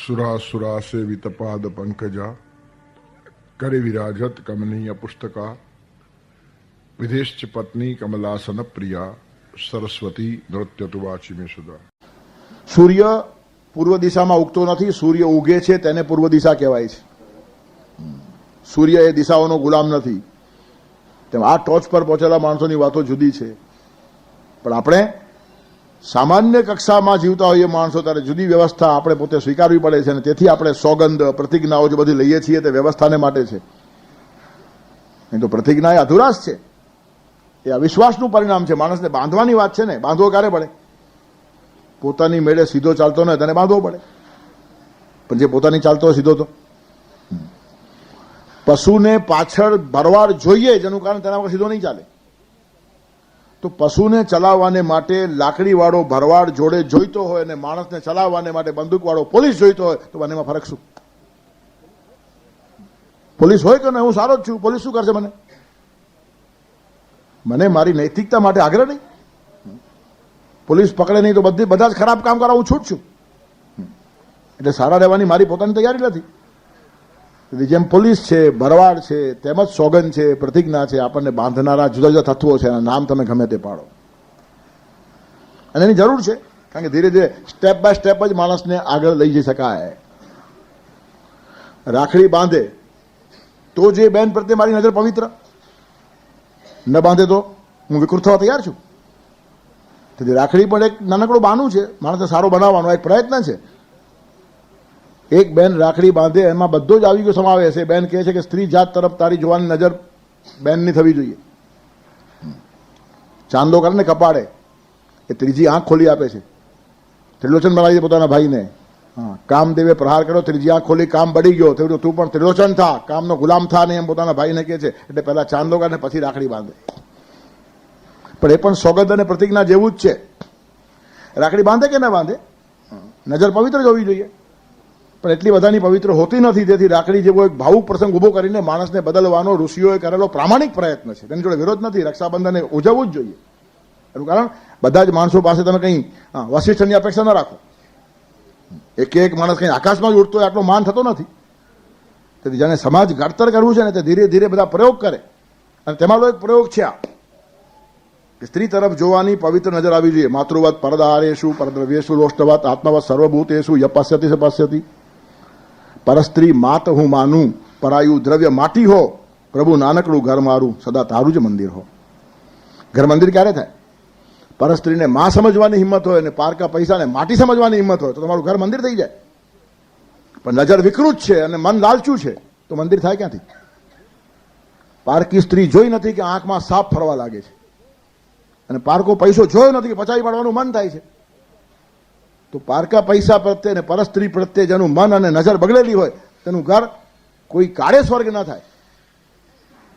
सुरा सेवित पाद पंकजा करे विराजत कमनीय पुस्तका विदेश पत्नी कमलासन प्रिया सरस्वती नृत्य तुवाची में सुधा. સૂર્ય પૂર્વ દિશામાં ઉગતો નથી, સૂર્ય ઉગે છે તેને પૂર્વ દિશા કહેવાય છે. સૂર્ય એ દિશાઓનો ગુલામ નથી. તેમ આ ટોચ પર પહોંચેલા માણસોની વાતો જુદી છે, પણ આપણે સામાન્ય કક્ષામાં જીવતા હોઈએ માણસો ત્યારે જુદી વ્યવસ્થા આપણે પોતે સ્વીકારવી પડે છે, અને તેથી આપણે સોગંદ પ્રતિજ્ઞાઓ જે બધી લઈએ છીએ તે વ્યવસ્થાને માટે છે. નહીં તો પ્રતિજ્ઞા એ અધુરાશ છે, એ અવિશ્વાસનું પરિણામ છે. માણસને બાંધવાની વાત છે ને, બાંધવો ક્યારે પડે? પોતાની મેળે સીધો ચાલતો ન હોય તેને બાંધવો પડે, પણ જે પોતાની ચાલતો હોય સીધો તો. પશુને પાછળ ભરવાડ જોઈએ, જેનું કારણ તેના વગર સીધો નહીં ચાલે. તો પશુને ચલાવવાને માટે લાકડીવાળો ભરવાડ જોડે જોઈતો હોય અને માણસને ચલાવવાને માટે બંદૂકવાળો પોલીસ જોઈતો હોય, તો બંનેમાં ફરક શું? પોલીસ હોય કે નહીં, હું સારો જ છું, પોલીસ શું કરશે? મને મારી નૈતિકતા માટે આગ્રહ નહીં. પોલીસ પકડે નહીં તો બધા જ ખરાબ કામ કરવા હું છૂટ છું. એટલે સારા રહેવાની મારી પોતાની તૈયારી નથી. જેમ પોલીસ છે, ભરવાડ છે, તેમજ સોગંદ છે, પ્રતિજ્ઞા છે, આપણને બાંધનારા જુદા જુદા તત્વો છે. એના નામ તમે ગમે તે પાડો, અને એની જરૂર છે, કારણ કે ધીરે ધીરે સ્ટેપ બાય સ્ટેપ જ માણસને આગળ લઈ જઈ શકાય. રાખડી બાંધે તો જે બેન પ્રત્યે મારી નજર પવિત્ર, ન બાંધે તો હું વિકૃત થવા તૈયાર છું. તેથી રાખડી પણ એક નાનકડું બાનું છે, માણસને સારો બનાવવાનો એક પ્રયત્ન છે. એક બેન રાખડી બાંધે એમાં બધો જ આવી ગયો સમાવેશ. એ બેન કહે છે કે સ્ત્રી જાત તરફ તારી જોવાની નજર બેનની થવી જોઈએ. ચાંદો કરે ને કપાળે, એ ત્રીજી આંખ ખોલી આપે છે. ત્રિલોચન બનાવી દે પોતાના ભાઈને. હા, કામદેવે પ્રહાર કર્યો, ત્રીજી આંખ ખોલી, કામ બળી ગયો, તું પણ ત્રિલોચન થા, કામનો ગુલામ થા નહીં, એમ પોતાના ભાઈને કહે છે. એટલે પહેલા ચાંદો કરે ને પછી રાખડી બાંધે. પણ એ પણ સોગંદ અને પ્રતિજ્ઞા જેવું જ છે. રાખડી બાંધે કે ના બાંધે, નજર પવિત્ર જ હોવી જોઈએ, પણ એટલી બધાની પવિત્ર હોતી નથી. તેથી રાખડી જેવો એક ભાવુક પ્રસંગ ઉભો કરીને માણસને બદલવાનો ઋષિઓએ કરેલો પ્રામાણિક પ્રયત્ન છે. તેની જોડે વિરોધ નથી. રક્ષાબંધને ઉજવવું જ જોઈએ. એનું કારણ બધા જ માણસો પાસે તમે કંઈ વશિષ્ઠની અપેક્ષા ન રાખો. એક એક માણસ કંઈ આકાશમાં જ ઉડતો હોય આટલો માન થતો નથી. તેથી જેને સમાજ ઘડતર કરવું છે ને તે ધીરે ધીરે બધા પ્રયોગ કરે, અને તેમાંનો એક પ્રયોગ છે આ કે સ્ત્રી તરફ જોવાની પવિત્ર નજર આવી જોઈએ. માતૃવત પરદારેશુ પરદ્રવ્યેશુ રોષ્ટવત આત્મવત સર્વભૂતેશુ યપશ્યતિ સપશ્યતિ. પરસ્ત્રી માત હું માનું, પરાયું દ્રવ્ય માટી હો, પ્રભુ નાનકડું ઘર મારું, સદા તારું જ મંદિર હો. ઘર મંદિર ક્યારે થાય? પરસ્ત્રીને માં સમજવાની હિંમત હોય અને પારકા પૈસાને માટી સમજવાની હિંમત હોય તો તમારું ઘર મંદિર થઈ જાય. પણ નજર વિકૃત છે અને મન લાલચું છે તો મંદિર થાય ક્યાંથી? પારકી સ્ત્રી જોઈ નથી કે આંખમાં સાપ ફરવા લાગે છે, અને પારકો પૈસો જોયો નથી કે પચાવી પાડવાનું મન થાય છે. તો પારકા પૈસા પ્રત્યે અને પરસ્ત્રી પ્રત્યે જેનું મન અને નજર બગડેલી હોય તેનું ઘર કોઈ કાળે સ્વર્ગ ન થાય.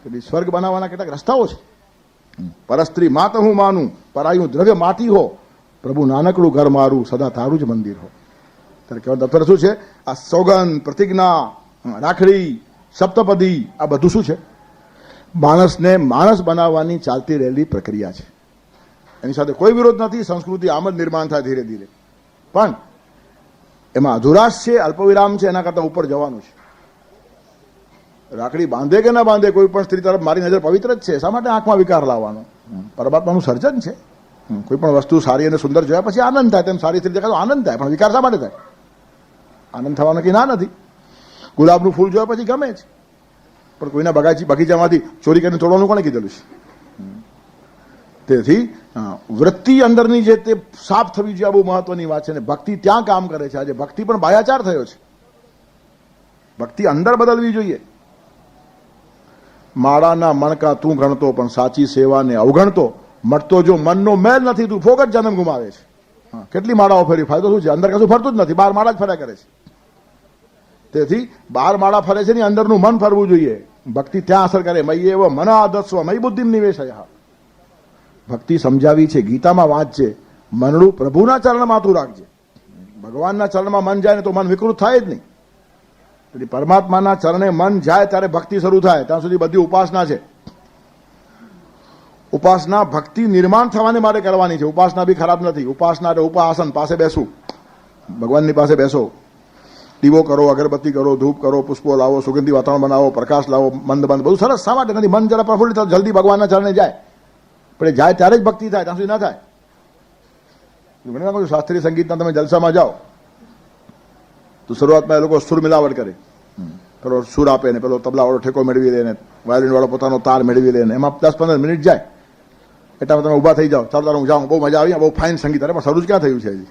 તેથી સ્વર્ગ બનાવવાના કેટલાક રસ્તાઓ છે. પરસ્ત્રી માત હું માનું, પરાયું દ્રવ્ય માટી હો, પ્રભુ નાનકડું ઘર મારું, સદા તારું જ મંદિર હો. ત્યારે કહેવાનો દફતર શું છે? આ સોગંદ, પ્રતિજ્ઞા, રાખડી, સપ્તપદી, આ બધું શું છે? માણસને માણસ બનાવવાની ચાલતી રહેલી પ્રક્રિયા છે. એની સાથે કોઈ વિરોધ નથી. સંસ્કૃતિ આમ જ નિર્માણ થાય ધીરે ધીરે, પણ એમાં અધુરાશ છે, અલ્પવિરામ છે, એના કરતાં ઉપર જવાનું છે. રાખડી બાંધે કે ના બાંધે, કોઈ પણ સ્ત્રી તરફ મારી નજર પવિત્ર જ છે. શા માટે આંખમાં વિકાર લાવવાનો? પરમાત્માનું સર્જન છે. કોઈ પણ વસ્તુ સારી અને સુંદર જોયા પછી આનંદ થાય. તેમ સારી સ્ત્રી દેખાય તો આનંદ થાય, પણ વિકાર શા માટે થાય? આનંદ થવાનો કંઈ ના નથી. ગુલાબનું ફૂલ જોયા પછી ગમે જ, પણ કોઈના બગીચામાંથી ચોરી કરીને તોડવાનું કોણે કીધેલું છે? તેથી વૃત્તિ અંદરની જે તે સાફ થવી જોઈએ, બહુ મહત્વની વાત છે. અને ભક્તિ ત્યાં કામ કરે છે. આજે ભક્તિ પણ બાહ્યાચાર થયો છે. ભક્તિ અંદર બદલવી જોઈએ. માળાના મણકા તું ગણતો, પણ સાચી સેવાને અવગણતો. મળતો જો મનનો મેલ નથી, તું ફોગટ જન્મ ગુમાવે છે. કેટલી માળાઓ ફરી, ફાયદો શું છે? અંદર કશું ફરતું જ નથી, બહાર માળા જ ફર્યા કરે છે. તેથી બહાર માળા ફરે છે ને અંદરનું મન ફરવું જોઈએ. ભક્તિ ત્યાં અસર કરે. મય્યેવ મન આદસ્વ મયી બુદ્ધિમ નિવેશય. ભક્તિ સમજાવી છે, ગીતામાં વાંચજે. મનડું પ્રભુના ચરણમાં તું રાખજે. ભગવાનના ચરણમાં મન જાય ને તો મન વિકૃત થાય જ નહીં. તેથી પરમાત્માના ચરણે મન જાય ત્યારે ભક્તિ શરૂ થાય. ત્યાં સુધી બધી ઉપાસના છે. ઉપાસના ભક્તિ નિર્માણ થવાને માટે કરવાની છે. ઉપાસના બી ખરાબ નથી. ઉપાસના એટલે ઉપાસન, પાસે બેસવું, ભગવાનની પાસે બેસો. દીવો કરો, અગરબત્તી કરો, ધૂપ કરો, પુષ્પો લાવો, સુગંધી વાતાવરણ બનાવો, પ્રકાશ લાવો, મંદ બંધ બધું સરસ. શા માટે નથી? મન જરા પ્રફુલ્લિત થાય, જલ્દી ભગવાનના ચરણે જાય. પણ એ જાય ત્યારે જ ભક્તિ થાય, ત્યાં સુધી ના થાય. ઘણી વાર શાસ્ત્રીય સંગીતના તમે જલસામાં જાઓ તો શરૂઆતમાં એ લોકો સુર મિલાવટ કરે. પેલો સુર આપે ને પેલો તબલાવાળો ઠેકો મેળવી લે ને વાયોલિન વાળો પોતાનો તાર મેળવી લે ને એમાં 10-15 મિનિટ જાય. એટલામાં તમે ઊભા થઈ જાઓ, ચાલો તારે હું જાઉં, બહુ મજા આવી, બહુ ફાઇન સંગીત. અરે પણ શરૂ જ ક્યાં થયું છે હજી?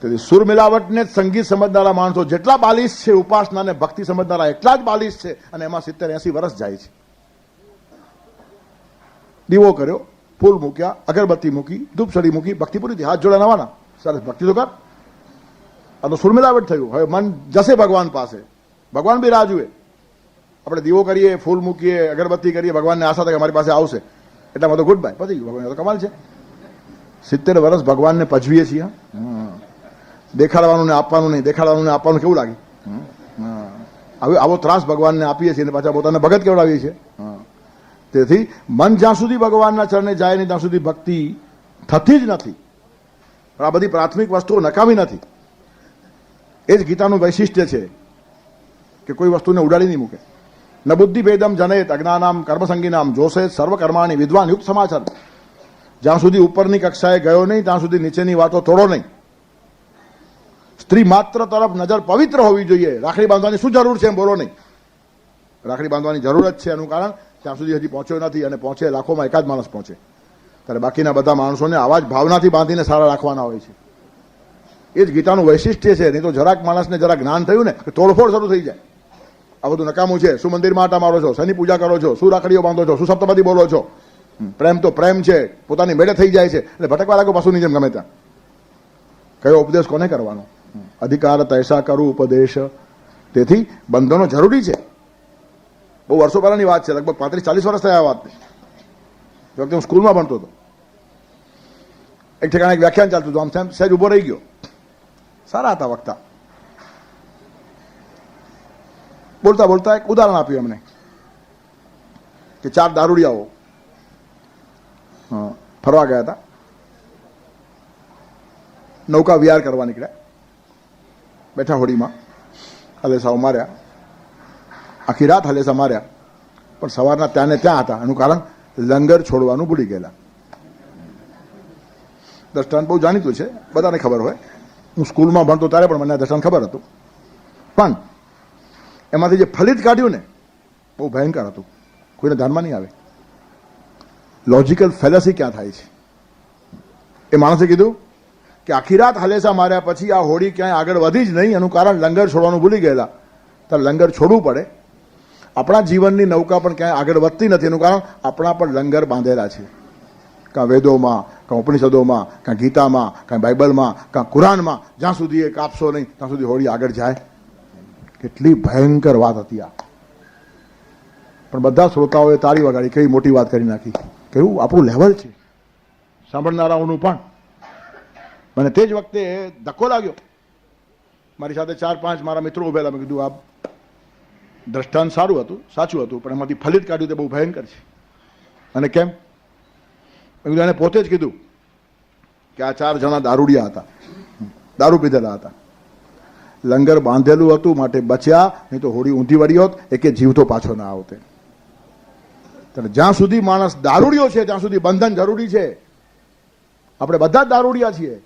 તેથી સુર મિલાવટને જ સંગીત સમજનારા માણસો જેટલા બાલિશ છે, ઉપાસના ને ભક્તિ સમજનારા એટલા જ બાલિશ છે. અને એમાં 70-80 વર્ષ જાય છે. દીવો કર્યો, ફૂલ મૂક્યા, અગરબત્તી મૂકી, ધૂપસળી મૂકી, ભક્તિ પૂરી થઈ, હાથ જોડે નવાના, સરસ ભક્તિ તો કર. આ તો સુર મિલાવટ થયું. હવે મન જશે ભગવાન પાસે, ભગવાન બી રાહ જુએ. આપણે દીવો કરીએ, ફૂલ મૂકીએ, અગરબત્તી કરીએ, ભગવાનને આશા થાય કે અમારી પાસે આવશે, એટલામાં તો ગુડ બાય, પતી ગયું. ભગવાન તો કમાલ છે. 70 વર્ષ ભગવાનને પજવીએ છીએ. દેખાડવાનું ને આપવાનું નહીં, દેખાડવાનું ને આપવાનું કેવું લાગે? હવે આવો ત્રાસ ભગવાનને આપીએ છીએ અને પાછા પોતાને ભગત કેવડાવીએ છીએ. તેથી મન જ્યાં સુધી ભગવાનના ચરણે જાય નહીં ત્યાં સુધી ભક્તિ થતી જ નથી. આ બધી પ્રાથમિક વસ્તુઓ નકામી નથી. એ જ ગીતાનું વૈશિષ્ટ્ય છે કે કોઈ વસ્તુને ઉડાડી નહીં મૂકે. ન બુદ્ધિ ભેદમ જનેત અજ્ઞાનામ કર્મસંગીનામ જોશે સર્વ કર્માણી વિદ્વાન યુક્ત સમાચાર. જ્યાં સુધી ઉપરની કક્ષાએ ગયો નહીં ત્યાં સુધી નીચેની વાતો તોડો નહીં. સ્ત્રી માત્ર તરફ નજર પવિત્ર હોવી જોઈએ. રાખડી બાંધવાની શું જરૂર છે એમ બોલો નહીં. રાખડી બાંધવાની જરૂર જ છે. એનું કારણ ત્યાં સુધી હજી પહોંચ્યો નથી, અને પહોંચે લાખોમાં એકાદ માણસ પહોંચે. ત્યારે બાકીના બધા માણસોને આવા જ ભાવનાથી બાંધીને સારા રાખવાના હોય છે. એ જ ગીતાનું વૈશિષ્ટ્ય છે. નહીં તો જરાક માણસને જરાક જ્ઞાન થયું ને કે તોડફોડ શરૂ થઈ જાય. આ બધું નકામું છે. શું મંદિરમાં આટા મારો છો, શની પૂજા કરો છો, શું રાખડીઓ બાંધો છો, શું સપ્તપદી બોલો છો. પ્રેમ તો પ્રેમ છે, પોતાની મેળે થઈ જાય છે. એટલે ભટકવા લાગો પશુની જેમ ગમે ત્યાં. કયો ઉપદેશ કોને કરવાનો? અધિકાર તૈસા કરું ઉપદેશ. તેથી બંધનો જરૂરી છે. બહુ વર્ષો પહેલાની વાત છે, લગભગ 35-40 વર્ષ થયા આ વાતને. એ વખતે હું સ્કૂલમાં ભણતો હતો. એક ઠેકાણે એક વ્યાખ્યાન ચાલતું હતું, આમ સહેજ ઉભો રહી ગયો. સારા હતા વક્તા. બોલતા બોલતા એક ઉદાહરણ આપ્યું એમને કે 4 દારૂડિયાઓ ફરવા ગયા હતા. નૌકા વિહાર કરવા નીકળ્યા. બેઠા હોડીમાં હલેસાઓ માર્યા. આખી રાત હલેસા માર્યા. પણ સવારના ત્યાં ને ત્યાં હતા. એનું કારણ લંગર છોડવાનું ભૂલી ગયેલા. દ્રષ્ટાંત બહુ જાણીતું છે, બધાને ખબર હોય. હું સ્કૂલમાં ભણતો ત્યારે પણ મને દ્રષ્ટાંત ખબર હતું. પણ એમાંથી જે ફલિત કાઢ્યું ને બહુ ભયંકર હતું. કોઈને ધ્યાનમાં નહીં આવે. લોજિકલ ફેલસી ક્યાં થાય છે? એ માણસે કીધું કે આખી રાત હલેસા માર્યા પછી આ હોડી ક્યાંય આગળ વધી જ નહીં. એનું કારણ લંગર છોડવાનું ભૂલી ગયેલા. ત્યારે લંગર છોડવું પડે. આપણા જીવનની નૌકા પણ ક્યાંય આગળ વધતી નથી. એનું કારણ આપણા પણ લંગર બાંધેલા છે. કાં વેદોમાં, કાં ઉપનિષદોમાં, કાં ગીતામાં, કાં બાઇબલમાં, કાં કુરાનમાં. જ્યાં સુધી એ કાપશો નહીં ત્યાં સુધી હોડી આગળ જાય. કેટલી ભયંકર વાત હતી આ. પણ બધા શ્રોતાઓએ તાળી વગાડી. કેવી મોટી વાત કરી નાખી. કેવું આપણું લેવલ છે સાંભળનારાઓનું પણ. મને તે જ વખતે ધક્કો લાગ્યો. મારી સાથે 4-5 મારા મિત્રો ઉભેલા. મેં કીધું આ દ્રષ્ટાંત સારું હતું, સાચું હતું, પણ એમાંથી ફલિત કાઢ્યું તે બહુ ભયંકર છે. અને કેમ? મેં કીધું એને પોતે જ કીધું કે આ 4 જણા દારૂડિયા હતા, દારૂ પીધેલા હતા. લંગર બાંધેલું હતું માટે બચ્યા, નહીં તો હોડી ઊંધી વળી હોત, એકે જીવતો પાછો ના આવતે. જ્યાં સુધી માણસ દારૂડિયો છે ત્યાં સુધી બંધન જરૂરી છે. આપણે બધા જ દારૂડિયા છીએ.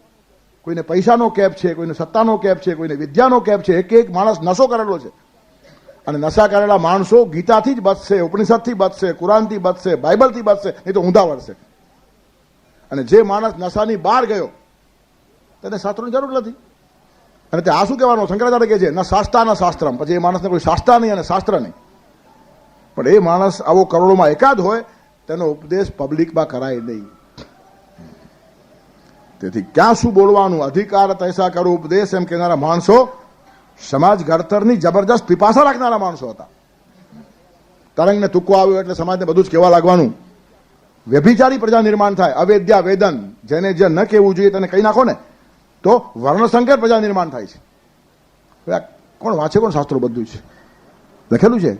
કોઈને પૈસાનો કેપ છે, કોઈને સત્તાનો કેપ છે, કોઈને વિદ્યાનો કેપ છે. એક માણસ નશો કરેલો છે. અને નશા કરેલા માણસો ગીતાથી જ બચશે, ઉપનિષદથી બચશે, કુરાનથી બચશે, બાઇબલથી બચશે, નહીં તો ઊંધા વળશે. અને જે માણસ નશાની બહાર ગયો તેને શાસ્ત્રોની જરૂર નથી. અને તે આ શું કહેવાનું? શંકરાચાર્ય કહે છે ન શાસ્તા ન શાસ્ત્રમ. પછી એ માણસને કોઈ શાસ્ત્રા નહીં અને શાસ્ત્ર નહીં. પણ એ માણસ આવો કરોડોમાં એકાદ હોય તેનો ઉપદેશ પબ્લિકમાં કરાય નહીં. તેથી ક્યાં શું બોલવાનું? અધિકાર તૈસા કરું ઉપદેશ એમ કહેનારા માણસો સમાજ ઘડતરની જબરજસ્ત પીપાસા રાખનારા માણસો હતા. તરંગને તુક્કો આવ્યો એટલે સમાજને બધું જ કહેવા લાગવાનું. વ્યભિચારી પ્રજા નિર્માણ થાય. અવેદ્યા વેદન. જેને જે ન કહેવું જોઈએ તેને કહી નાખો ને તો વર્ણસંકર પ્રજા નિર્માણ થાય છે. કોણ વાંચે? કોણ શાસ્ત્રો બધું છે લખેલું છે.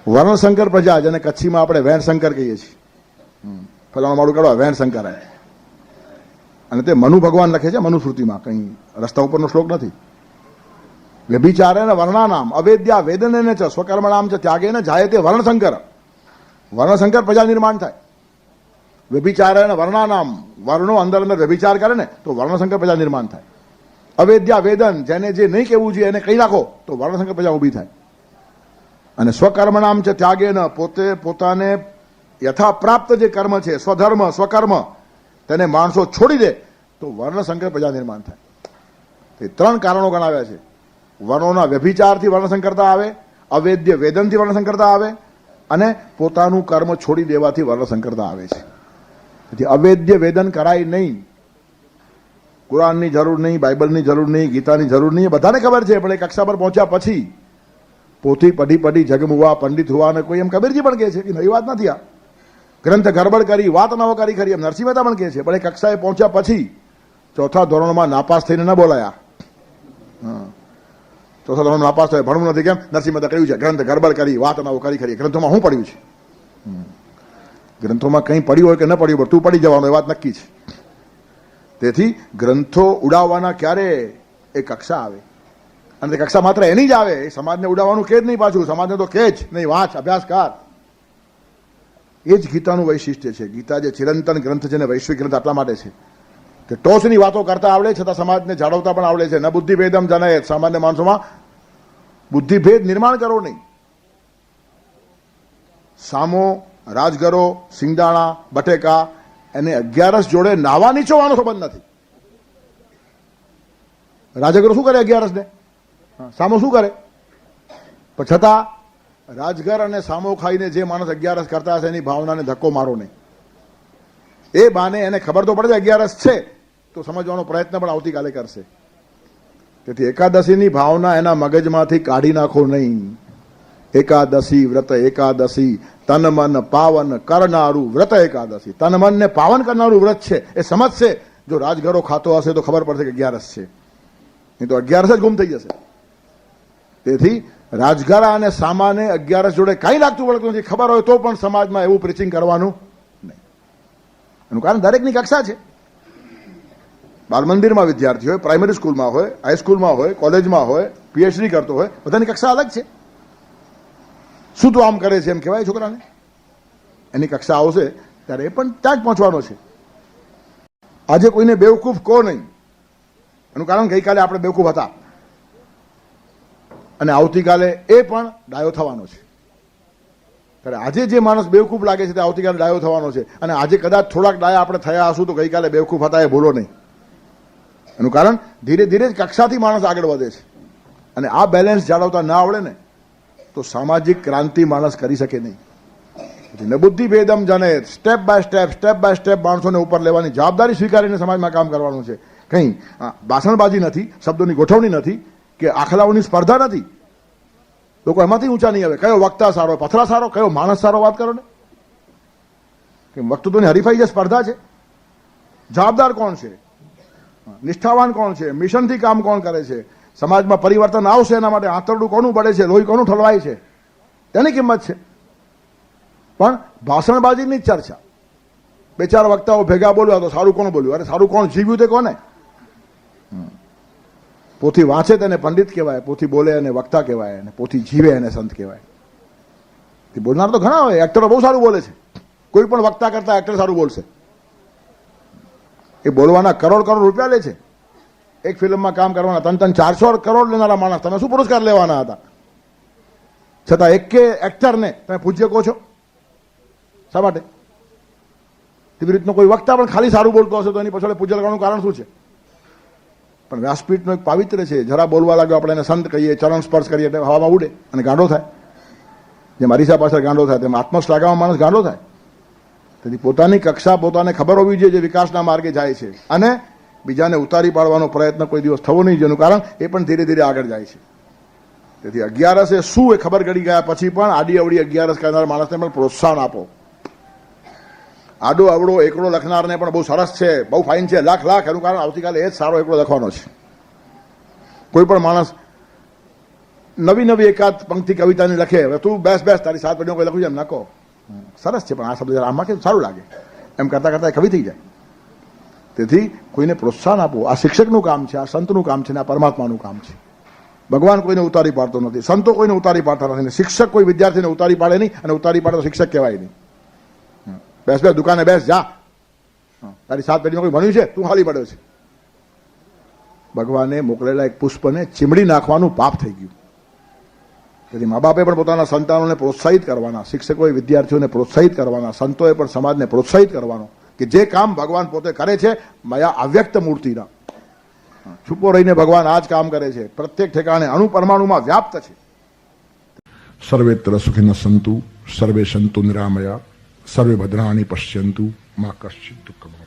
વર્ણશંકર પ્રજા, જેને કચ્છીમાં આપણે વેણશંકર કહીએ છીએ. ફલાણું મારું કરવા વેણશંકર. અને તે મનુ ભગવાન લખે છે મનુસ્મૃતિમાં, કંઈ રસ્તા ઉપરનો શ્લોક નથી. વ્યભિચારે ને વર્ણાનામ અવેદ્યા વેદને ચ સ્વકર્મણામ ચ ત્યાગે ને જાય તે વર્ણશંકર. વર્ણશંકર પ્રજા નિર્માણ થાય. વ્યભિચારે ને વર્ણાનામ, વર્ણો અંદર અંદર વ્યભિચાર કરે ને તો વર્ણશંકર પ્રજા નિર્માણ થાય. અવેદ્યા વેદન, જેને જે નહીં કહેવું જોઈએ એને કહી નાખો તો વર્ણશંકર પ્રજા ઊભી થાય. અને સ્વકર્મણામ છે ત્યાગે ન, પોતાને યથાપ્રાપ્ત જે કર્મ છે, સ્વધર્મ સ્વકર્મ, તેને માણસો છોડી દે તો વર્ણશંકર પ્રજા નિર્માણ થાય. એ ત્રણ કારણો ગણાવ્યા છે. વર્ણોના વ્યભિચારથી વર્ણસંકરતા આવે, અવેદ્ય વેદનથી વર્ણસંકરતા આવે, અને પોતાનું કર્મ છોડી દેવાથી વર્ણસંકરતા આવે છે. તેથી અવેદ્ય વેદન કરાય નહીં. કુરાનની જરૂર નહીં, બાઇબલની જરૂર નહીં, ગીતાની જરૂર નહીં, બધાને ખબર છે. પણ એ કક્ષા પર પહોંચ્યા પછી પોથી પઢી જગમુવા પંડિત હુવા, અને કોઈ એમ કબીરજી પણ કહે છે કે નવી વાત નથી આ, ગ્રંથ ગરબડ કરી, વાત નવો કરી ખરી, એમ નરસિંહ મહેતા પણ કહે છે. પણ એ કક્ષાએ પહોંચ્યા પછી ચોથા ધોરણમાં નાપાસ થઈને ન બોલાયા. ચોથા ધોરણ નાપાસ થયો, ભણવું નથી કેમ? નરસિંહ મહેતા કહ્યું છે ગ્રંથ ગરબડ કરી, વાત નવો કરી ખરી. ગ્રંથોમાં શું પડ્યું છે? ગ્રંથોમાં કંઈ પડ્યું હોય કે ન પડ્યું, પણ તું પડી જવાનું એ વાત નક્કી છે. તેથી ગ્રંથો ઉડાવવાના ક્યારે એ કક્ષા આવે, અને તે કક્ષા માત્ર એની જ આવે. સમાજને ઉડાવવાનું કે જ નહીં, પાછું સમાજને તો કે જ નહીં, વાંચ, અભ્યાસ કર. એ જ ગીતાનું વૈશિષ્ટ્ય છે. ગીતા જે ચિરંતન ગ્રંથ છે ને વૈશ્વિક ગ્રંથ એટલા માટે છે કે ટોચની વાતો કરતા આવડે, છતાં સમાજને જાળવતા પણ આવડે છે. ન બુદ્ધિભેદમ જનયેત, સામાન્ય માણસોમાં બુદ્ધિભેદ નિર્માણ કરો નહીં. સામો, રાજગરો, સિંગદાણા, બટેકા, એને 11 જોડે નાવા નીચોવાનો સંબંધ નથી. રાજગરો શું કરે 11 ને? સામો શું કરે? પણ છતાં રાજગર અને સામો ખાઈને જે માણસ 11 કરતા હશે એની ભાવનાને ધક્કો મારો નહીં. એ બાને એને ખબર તો પડે 11 છે તો સમજવાનો પ્રયત્ન પણ આવતીકાલે કરશે. તેથી એકાદશીની ભાવના એના મગજમાંથી કાઢી નાખો નહીં. એકાદશી વ્રત, એકાદશી તન મન પાવન કરનારું વ્રત એકાદશી. તન મનને પાવન કરનારું વ્રત છે. એ સમજશે. જો રાજગરો ખાતો હશે તો ખબર પડશે કે 11 છે, નહીં તો 11 જ ગુમ થઈ જશે. તેથી રાજગરા અને સામાને 11 જોડે કાંઈ લાગતું પડતું નથી. ખબર હોય તો પણ સમાજમાં એવું પ્રીચિંગ કરવાનું નહીં. એનું કારણ દરેકની કક્ષા છે. બાળ મંદિરમાં વિદ્યાર્થી હોય, પ્રાઇમરી સ્કૂલમાં હોય, હાઈસ્કૂલમાં હોય, કોલેજમાં હોય, પીએચડી કરતો હોય, બધાની કક્ષા અલગ છે. શું તું આમ કરે છે એમ કહેવાય છોકરાને? એની કક્ષા આવશે ત્યારે એ પણ ત્યાં જ પહોંચવાનો છે. આજે કોઈને બેવકૂફ કહો નહીં. એનું કારણ ગઈકાલે આપણે બેવકૂફ હતા અને આવતીકાલે એ પણ ડાયો થવાનો છે. ત્યારે આજે જે માણસ બેવકૂફ લાગે છે તે આવતીકાલે ડાયો થવાનો છે. અને આજે કદાચ થોડાક ડાયા આપણે થયા હશું તો ગઈકાલે બેવકૂફ હતા એ ભૂલો નહીં. એનું કારણ ધીરે ધીરે જ કક્ષાથી માણસ આગળ વધે છે. અને આ બેલેન્સ જાળવતા ના આવડે ને તો સામાજિક ક્રાંતિ માણસ કરી શકે નહીં. ન બુદ્ધિ ભેદમ જને, સ્ટેપ બાય સ્ટેપ માણસોને ઉપર લેવાની જવાબદારી સ્વીકારીને સમાજમાં કામ કરવાનું છે. કંઈ ભાષણબાજી નથી, શબ્દોની ગોઠવણી નથી કે આખલાઓની સ્પર્ધા નથી. લોકો એમાંથી ઊંચા નહીં આવે. કયો વક્તા સારો, પથરા સારો, કયો માણસ સારો, વાત કરો ને. કે વક્તૃત્વની હરીફાઈ છે, સ્પર્ધા છે. જવાબદાર કોણ છે, નિષ્ઠાવાન કોણ છે, મિશનથી કામ કોણ કરે છે, સમાજમાં પરિવર્તન આવશે એના માટે આંતરડું કોનું પડે છે, લોહી કોનું ઠલવાય છે, તેની કિંમત છે. પણ ભાષણબાજીની જ ચર્ચા. 2-4 વક્તાઓ ભેગા બોલ્યા તો સારું કોણ બોલ્યું? અરે સારું કોણ જીવ્યું તે કોને? પોથી વાંચે તેને પંડિત કહેવાય, પોથી બોલે એને વક્તા કહેવાય, અને પોથી જીવે એને સંત કહેવાય. બોલનાર તો ઘણા હોય. એક્ટરો બહુ સારું બોલે છે. કોઈ પણ વક્તા કરતા એક્ટર સારું બોલશે. એ બોલવાના કરોડ રૂપિયા લે છે. એક ફિલ્મમાં કામ કરવાના 300-400 કરોડ લેનારા માણસ તમે શું પુરસ્કાર લેવાના હતા? છતાં એકે એક્ટરને તમે પૂજ્ય કહો છો. શા માટે? તેવી રીતનો કોઈ વક્તા પણ ખાલી સારું બોલતો હશે તો એની પાછળ પૂજ્ય લગાવવાનું કારણ શું છે? પણ વ્યાસપીઠનો એક પાવિત્ર છે. જરા બોલવા લાગ્યો આપણે એને સંત કહીએ, ચરણ સ્પર્શ કરીએ એટલે હવામાં ઉડે અને ગાંડો થાય. જેમ અરીસા પાછળ ગાંડો થાય તેમ આત્મશ્લાઘામાં માણસ ગાંડો થાય. તેથી પોતાની કક્ષા પોતાને ખબર હોવી જોઈએ જે વિકાસના માર્ગે જાય છે, અને બીજાને ઉતારી પાડવાનો પ્રયત્ન કોઈ દિવસ થવો નહીં. જેનું કારણ એ પણ ધીરે ધીરે આગળ જાય છે. તેથી 11 એ શું એ ખબર ગળી ગયા પછી પણ આડી અવડી 11 કરનાર માણસને પણ પ્રોત્સાહન આપો. આડો અવડો એકડો લખનારને પણ બહુ સરસ છે, બહુ ફાઇન છે, લાખ. એનું કારણ આવતીકાલે એ જ સારો એકડો લખવાનો છે. કોઈ પણ માણસ નવી એકાદ પંક્તિ કવિતાની લખે, હવે તું બેસ તારી 7 પેઢીઓ કોઈ લખ્યું છે એમ નાખો, સરસ છે પણ આ શબ્દ આમાં કે સારું લાગે એમ કરતા કરતા કવિ થઈ જાય. તેથી કોઈને પ્રોત્સાહન આપવું આ શિક્ષકનું કામ છે, આ સંતનું કામ છે, ને આ પરમાત્માનું કામ છે. ભગવાન કોઈને ઉતારી પાડતો નથી, સંતો કોઈને ઉતારી પાડતા નથી, ને શિક્ષક કોઈ વિદ્યાર્થીને ઉતારી પાડે નહીં, અને ઉતારી પાડે તો શિક્ષક કહેવાય નહીં. બેસ દુકાને બેસ, જા, તારી 7 પેઢીમાં કોઈ ભણ્યું છે, તું ખાલી પડ્યો છે. ભગવાને મોકલેલા એક પુષ્પને ચીમડી નાખવાનું પાપ થઈ ગયું. તેથી મા બાપે પણ પોતાના સંતાનોને પ્રોત્સાહિત કરવાના, શિક્ષકોએ વિદ્યાર્થીઓને પ્રોત્સાહિત કરવાના, સંતોએ પણ સમાજને પ્રોત્સાહિત કરવાનો કે જે કામ ભગવાન પોતે કરે છે મયા અવ્યક્ત મૂર્તિના, છુપો રહીને ભગવાન આ જ કામ કરે છે, પ્રત્યેક ઠેકાણે અણુ પરમાણુમાં વ્યાપ્ત છે. સર્વેત્ર સુખિનઃ સંતુ સર્વે સંતુ નિરામયા સર્વે ભદ્રાણિ પશ્યન્તુ મા કશ્ચિત દુઃખમ.